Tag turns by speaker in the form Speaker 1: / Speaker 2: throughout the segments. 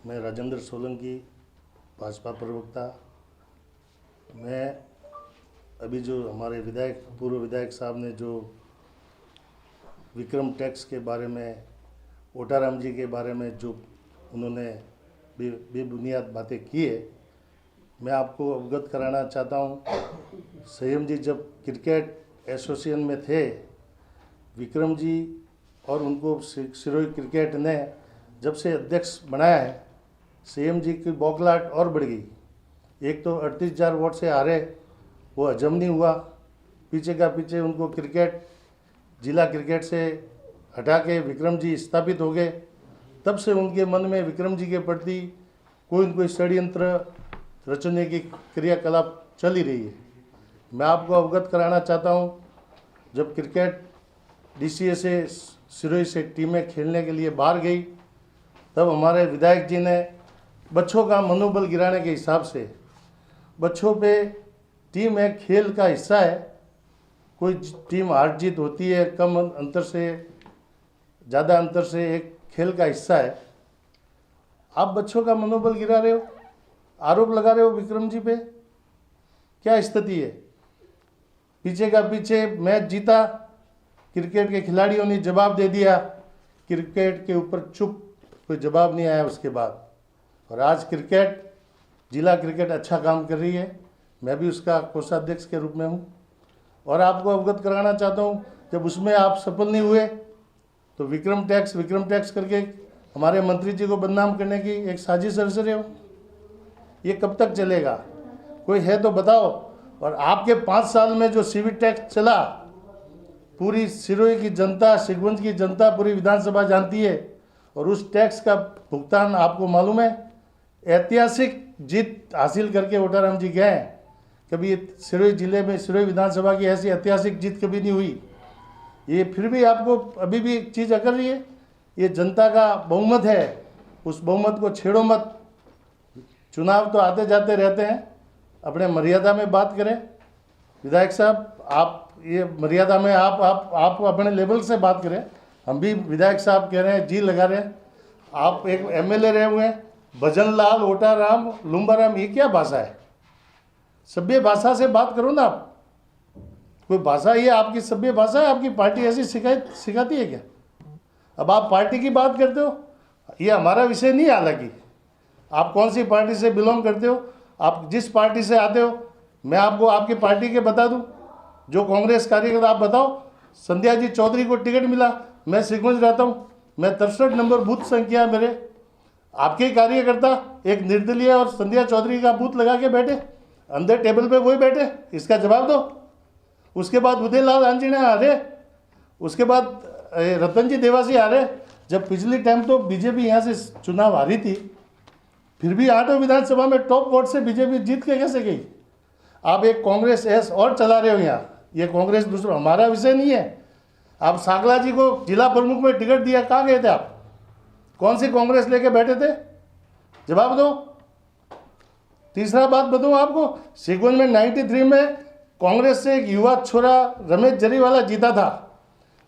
Speaker 1: मैं राजेंद्र सोलंकी, भाजपा प्रवक्ता। मैं अभी जो हमारे पूर्व विधायक साहब ने जो विक्रम टैक्स के बारे में, ओटाराम जी के बारे में जो उन्होंने बेबुनियाद बातें की है, मैं आपको अवगत कराना चाहता हूँ। संयम जी जब क्रिकेट एसोसिएशन में थे, विक्रम जी और उनको सिरोही क्रिकेट ने जब से अध्यक्ष बनाया है, सीएम जी की बौखलाहट और बढ़ गई। एक तो 38,000 वोट से हारे, वो हजम नहीं हुआ। पीछे का पीछे उनको जिला क्रिकेट से हटा के विक्रम जी स्थापित हो गए। तब से उनके मन में विक्रम जी के प्रति कोई न कोई षड्यंत्र रचने की क्रियाकलाप चल ही रही है। मैं आपको अवगत कराना चाहता हूँ, जब क्रिकेट डीसीए से सिरोही से टीमें खेलने के लिए बाहर गई, तब हमारे विधायक जी ने बच्चों का मनोबल गिराने के हिसाब से, बच्चों पे टीम एक खेल का हिस्सा है, कोई टीम हार जीत होती है, कम अंतर से ज़्यादा अंतर से एक खेल का हिस्सा है। आप बच्चों का मनोबल गिरा रहे हो, आरोप लगा रहे हो विक्रम जी पे। क्या स्थिति है? पीछे का पीछे मैच जीता, क्रिकेट के खिलाड़ियों ने जवाब दे दिया, क्रिकेट के ऊपर चुप, कोई जवाब नहीं आया उसके बाद। और आज जिला क्रिकेट अच्छा काम कर रही है। मैं भी उसका कोषाध्यक्ष के रूप में हूँ। और आपको अवगत कराना चाहता हूँ, जब उसमें आप सफल नहीं हुए तो विक्रम टैक्स करके हमारे मंत्री जी को बदनाम करने की एक साजिश रच रहे हो। ये कब तक चलेगा? कोई है तो बताओ। और आपके 5 साल में जो सीवी टैक्स चला, पूरी सिरोही की जनता, सिगुंज की जनता, पूरी विधानसभा जानती है। और उस टैक्स का भुगतान आपको मालूम है, ऐतिहासिक जीत हासिल करके ओटाराम जी गए हैं। कभी सिरोही जिले में, सिरोही विधानसभा की ऐसी ऐतिहासिक जीत कभी नहीं हुई। ये फिर भी आपको अभी भी एक चीज़ अकर रही है। ये जनता का बहुमत है, उस बहुमत को छेड़ो मत। चुनाव तो आते जाते रहते हैं, अपने मर्यादा में बात करें। विधायक साहब, आप ये मर्यादा में आप अपने लेवल से बात करें। हम भी विधायक साहब कह रहे हैं, जी लगा रहे हैं। आप एक एमएलए रहे हुए हैं, भजन लाल, ओटाराम, लुम्बाराम, ये क्या भाषा है? सभ्य भाषा से बात करो ना आप। कोई भाषा ये आपकी सभ्य भाषा है? आपकी पार्टी ऐसी सिखाती है क्या? अब आप पार्टी की बात करते हो, ये हमारा विषय नहीं। हालांकि आप कौन सी पार्टी से बिलोंग करते हो, आप जिस पार्टी से आते हो, मैं आपको आपकी पार्टी के बता दूं। जो कांग्रेस कार्यकर्ता, आप बताओ, संध्या जी चौधरी को टिकट मिला, मैं सिकुंज रहता हूँ, मैं 63 नंबर बूथ संख्या मेरे। आपके कार्यकर्ता एक निर्दलीय और संध्या चौधरी का बूथ लगा के बैठे, अंदर टेबल पे वही बैठे, इसका जवाब दो। उसके बाद उदयलाल आंजना आ रहे, उसके बाद रतन जी देवासी आ रहे। जब पिछली टाइम तो बीजेपी यहाँ से चुनाव हारी थी, फिर भी 8 विधानसभा में टॉप वोट से बीजेपी जीत के कैसे गई? आप एक कांग्रेस ऐस और चला रहे हो यहाँ। ये कांग्रेस दूसरा हमारा विषय नहीं है। आप सागला जी को जिला प्रमुख में टिकट दिया, कहाँ गए थे आप? कौन सी कांग्रेस लेके बैठे थे? जवाब दो। तीसरा बात बताऊं आपको, सिगुंज में 93 में कांग्रेस से एक युवा छोरा रमेश जरीवाला जीता था।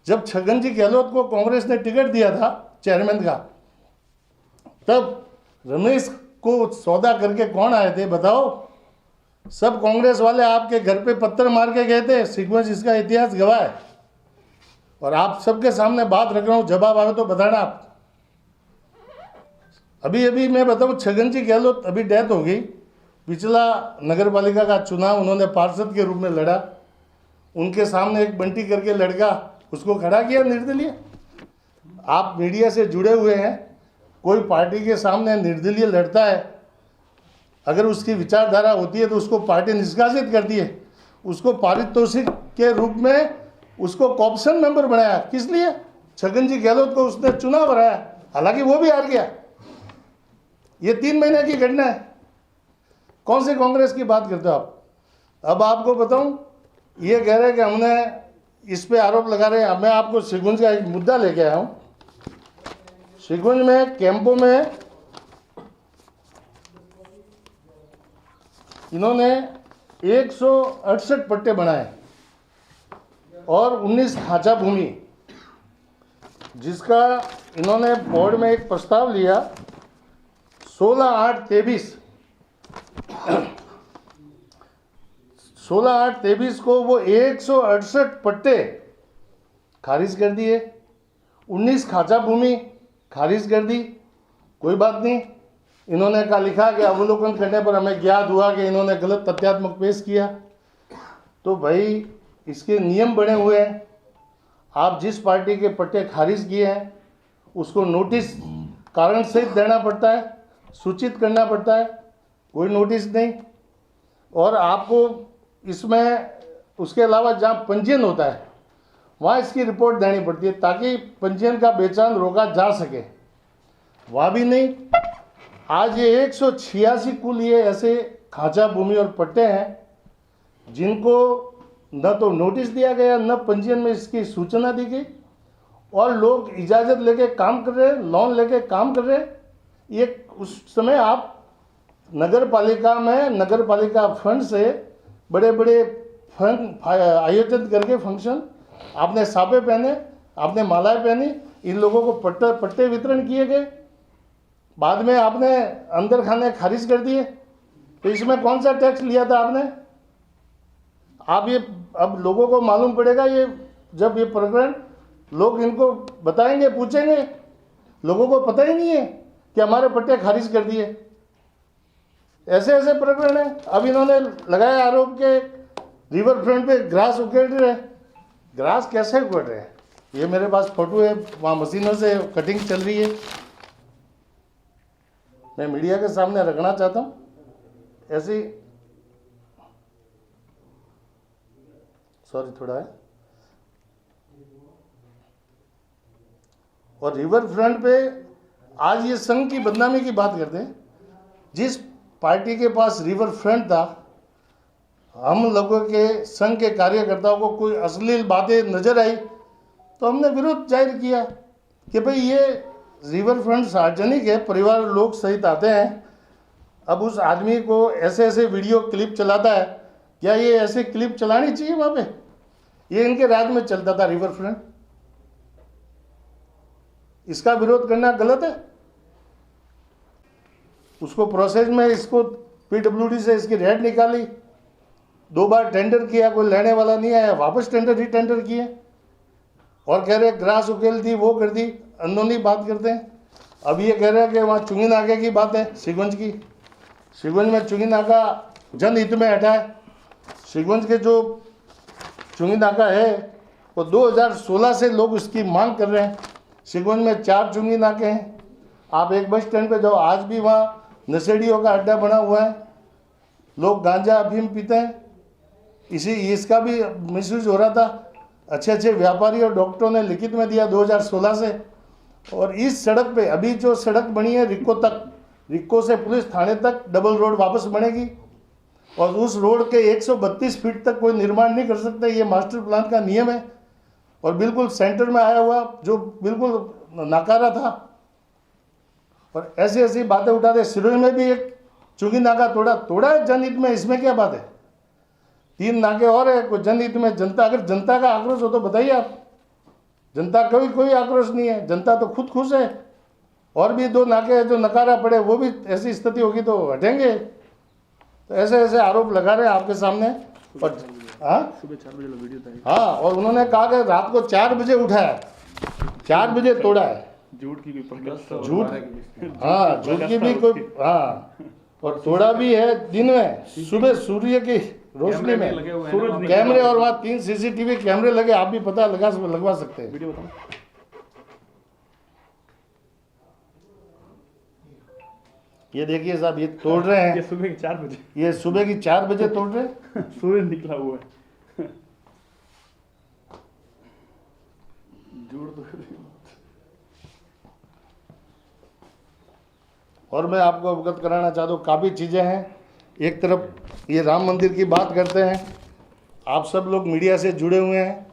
Speaker 1: जब छगन जी गहलोत को कांग्रेस ने टिकट दिया था चेयरमैन का, तब रमेश को सौदा करके कौन आए थे बताओ? सब कांग्रेस वाले आपके घर पे पत्थर मार के गए थे। सिगुंज इसका इतिहास गवाह है। और आप सबके सामने बात रख रहा हूं, जवाब आवे तो बताना आप। अभी मैं बताऊं, छगन जी गहलोत अभी डेथ हो गई। पिछला नगर पालिका का चुनाव उन्होंने पार्षद के रूप में लड़ा। उनके सामने एक बंटी करके लड़का, उसको खड़ा किया निर्दलीय। आप मीडिया से जुड़े हुए हैं, कोई पार्टी के सामने निर्दलीय लड़ता है, अगर उसकी विचारधारा होती है तो उसको पार्टी निष्कासित करती है। उसको पारितोषिक के रूप में उसको कॉर्पोरेशन मेंबर बनाया। किस लिए? छगन जी गहलोत को उसने चुनाव हराया, हालांकि वो भी हार गया। ये 3 महीने की घटना है। कौन से कांग्रेस की बात करते हो आप? अब आपको बताऊं, ये कह रहे हैं कि हमने इस पे आरोप लगा रहे हैं। मैं आपको सिगुंज का एक मुद्दा लेके आया हूँ। सिगुंज में कैंपों में इन्होंने 168 पट्टे बनाए और 19 खाचा भूमि, जिसका इन्होंने बोर्ड में एक प्रस्ताव लिया 16/8/23 16/8/23 को वो 168 पट्टे खारिज कर दिए, 19 खाचा भूमि खारिज कर दी। कोई बात नहीं, इन्होंने कहा लिखा कि अवलोकन करने पर हमें ज्ञात हुआ कि इन्होंने गलत तथ्यात्मक पेश किया। तो भाई इसके नियम बने हुए हैं, आप जिस पार्टी के पट्टे खारिज किए हैं उसको नोटिस कारण सहित देना पड़ता है, सूचित करना पड़ता है, कोई नोटिस नहीं। और आपको इसमें उसके अलावा जहाँ पंजीयन होता है वहाँ इसकी रिपोर्ट देनी पड़ती है ताकि पंजीयन का बेचान रोका जा सके, वहाँ भी नहीं। आज ये 186 कुल ये ऐसे खाचा भूमि और पट्टे हैं जिनको न तो नोटिस दिया गया, न पंजीयन में इसकी सूचना दी गई, और लोग इजाज़त लेके काम कर रहे, लोन लेके काम कर रहे। ये उस समय आप नगर पालिका में नगर पालिका फंड से बड़े बड़े फंड आयोजित करके फंक्शन, आपने साफे पहने, आपने मालाएं पहनी, इन लोगों को पट्टे वितरण किए गए, बाद में आपने अंदर खाने खारिज कर दिए। तो इसमें कौन सा टैक्स लिया था आपने? आप ये अब लोगों को मालूम पड़ेगा, ये जब ये प्रकरण लोग इनको बताएंगे, पूछेंगे, लोगों को पता ही नहीं है कि हमारे पट्टे खारिज कर दिए। ऐसे ऐसे प्रकरण है। अब इन्होंने लगाया आरोप के रिवर फ्रंट पे ग्रास उकेड़ रहे। ग्रास कैसे उकेड़ रहे हैं? ये मेरे पास फोटो है, वहाँ मशीनों से कटिंग चल रही है, मैं मीडिया के सामने रखना चाहता हूँ। ऐसी सॉरी थोड़ा है। और रिवर फ्रंट पे आज ये संघ की बदनामी की बात करते हैं। जिस पार्टी के पास रिवर फ्रंट था, हम लोगों के संघ के कार्यकर्ताओं को कोई अश्लील बातें नजर आई तो हमने विरोध जाहिर किया कि भाई ये रिवर फ्रंट सार्वजनिक है, परिवार लोग सहित आते हैं। अब उस आदमी को ऐसे ऐसे वीडियो क्लिप चलाता है, क्या ये ऐसे क्लिप चलानी चाहिए वहाँ पे? ये इनके राज में चलता था रिवर फ्रंट, इसका विरोध करना गलत है। उसको प्रोसेस में इसको पीडब्ल्यूडी से इसकी रेड निकाली, 2 बार टेंडर किया, कोई लेने वाला नहीं आया, वापस टेंडर किए और कह रहे ग्रास उकेल दी, वो कर दी, अंदरूनी बात करते हैं। अब ये कह रहे हैं कि वहाँ चुंगी नाके की बात है, सिगुंज की। सिगुंज में चुंगी नाका जनहित में हटा है। सिगुंज के जो चुंगी नाका है वो 2016 से लोग उसकी मांग कर रहे हैं। सिगुंज में 4 चुंगी नाके हैं। आप एक बस स्टैंड पे जाओ, आज भी वहाँ नशेड़ियों का अड्डा बना हुआ है, लोग गांजा अफीम पीते हैं। इसका भी मिसयूज हो रहा था। अच्छे अच्छे व्यापारी और डॉक्टरों ने लिखित में दिया 2016 से। और इस सड़क पे अभी जो सड़क बनी है रिक्को तक, रिक्को से पुलिस थाने तक डबल रोड वापस बनेगी और उस रोड के 132 फीट तक कोई निर्माण नहीं कर सकते, ये मास्टर प्लान का नियम है। और बिल्कुल सेंटर में आया हुआ जो बिल्कुल नकारा था, और ऐसी ऐसी बातें उठाते। सिरोही में भी एक चुंगी नाका तोड़ा है जनहित में, इसमें क्या बात है? 3 नाके और है कोई जनहित में। जनता, अगर जनता का आक्रोश हो तो बताइए आप। जनता कोई आक्रोश नहीं है, जनता तो खुद खुश है। और भी 2 नाके हैं जो नकारा पड़े, वो भी ऐसी स्थिति होगी तो हटेंगे। तो ऐसे ऐसे आरोप लगा रहे हैं आपके सामने। और सुबह 4 बजे वीडियो था। हाँ, और उन्होंने कहा कि रात को 4 बजे उठा है, 4 बजे तोड़ा है। झूठ की भी कोई हाँ, और तोड़ा भी है दिन में, सुबह सूर्य की रोशनी में, कैमरे और वहाँ 3 CCTV कैमरे लगे, आप भी पता लगवा सकते हैं। वीडियो बताओ। ये देखिए साहब, ये तोड़ रहे हैं। ये सुबह की 4 बजे, ये सुबह की 4 बजे तोड़ रहे हैं। सूर्य निकला हुआ है। और मैं आपको अवगत कराना चाहता हूँ, काफ़ी चीज़ें हैं। एक तरफ ये राम मंदिर की बात करते हैं, आप सब लोग मीडिया से जुड़े हुए हैं।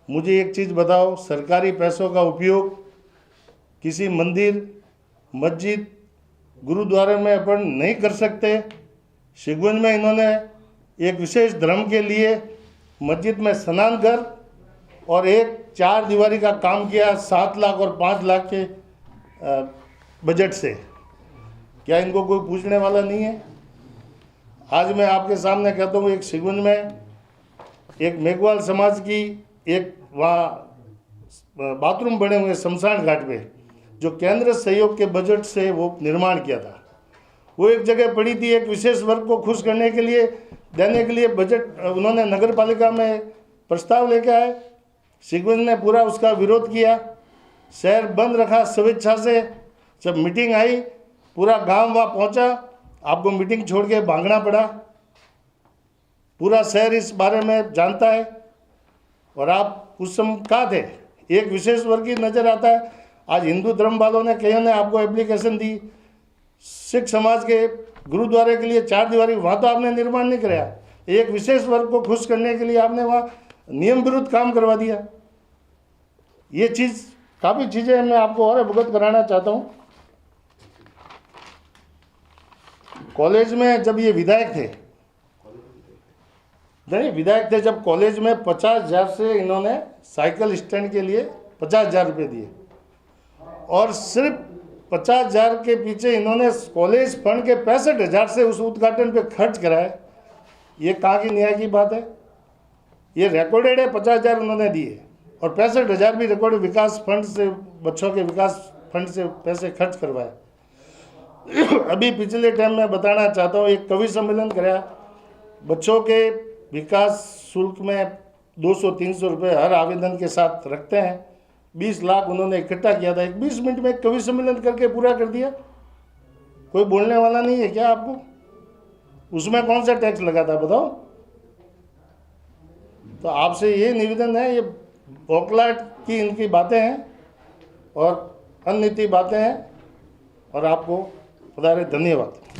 Speaker 1: मुझे एक चीज़ बताओ, सरकारी पैसों का उपयोग किसी मंदिर, मस्जिद, गुरुद्वारे में अपन नहीं कर सकते। सिगुंज में इन्होंने एक विशेष धर्म के लिए मस्जिद में स्नान कर और एक 4 दीवारी का काम किया 7 लाख और 5 लाख के बजट से। क्या इनको कोई पूछने वाला नहीं है? आज मैं आपके सामने कहता हूँ, एक सिगुंज में एक मेघवाल समाज की एक वहाँ बाथरूम बने हुए शमशान घाट पे, जो केंद्र सहयोग के बजट से वो निर्माण किया था, वो एक जगह पड़ी थी। एक विशेष वर्ग को खुश करने के लिए, देने के लिए बजट उन्होंने नगर पालिका में प्रस्ताव लेके आए। सिगुंज ने पूरा उसका विरोध किया, शहर बंद रखा स्वेच्छा से। जब मीटिंग आई, पूरा गांव वहाँ पहुँचा, आपको मीटिंग छोड़ के भागना पड़ा। पूरा शहर इस बारे में जानता है। और आप उस समय कहाँ थे? एक विशेष वर्ग की नज़र आता है। आज हिंदू धर्म वालों ने कईयों ने आपको एप्लीकेशन दी, सिख समाज के गुरुद्वारे के लिए 4 दीवारी, वहाँ तो आपने निर्माण नहीं कराया। एक विशेष वर्ग को खुश करने के लिए आपने वहाँ नियम विरुद्ध काम करवा दिया। ये चीज़, काफ़ी चीज़ें मैं आपको और अवगत कराना चाहता हूँ। कॉलेज में जब ये विधायक थे, नहीं विधायक थे, जब कॉलेज में 50,000 से इन्होंने साइकिल स्टैंड के लिए 50,000 रुपये दिए, और सिर्फ 50,000 के पीछे इन्होंने कॉलेज फंड के 65,000 से उस उद्घाटन पे खर्च कराए। ये कहाँ की न्याय की बात है? ये रिकॉर्डेड है, 50,000 उन्होंने दिए और 65,000 भी रिकॉर्ड विकास फंड से, बच्चों के विकास फंड से पैसे खर्च करवाए। अभी पिछले टाइम में बताना चाहता हूँ, एक कवि सम्मेलन कराया, बच्चों के विकास शुल्क में 200-300 रुपये हर आवेदन के साथ रखते हैं। 20 लाख उन्होंने इकट्ठा किया था। एक 20 मिनट में कवि सम्मेलन करके पूरा कर दिया। कोई बोलने वाला नहीं है क्या आपको? उसमें कौन सा टैक्स लगा था बताओ? तो आपसे ये निवेदन है, ये बौखलाहट की इनकी बातें हैं और अननीति बातें हैं। और आपको बता रहे धन्यवाद।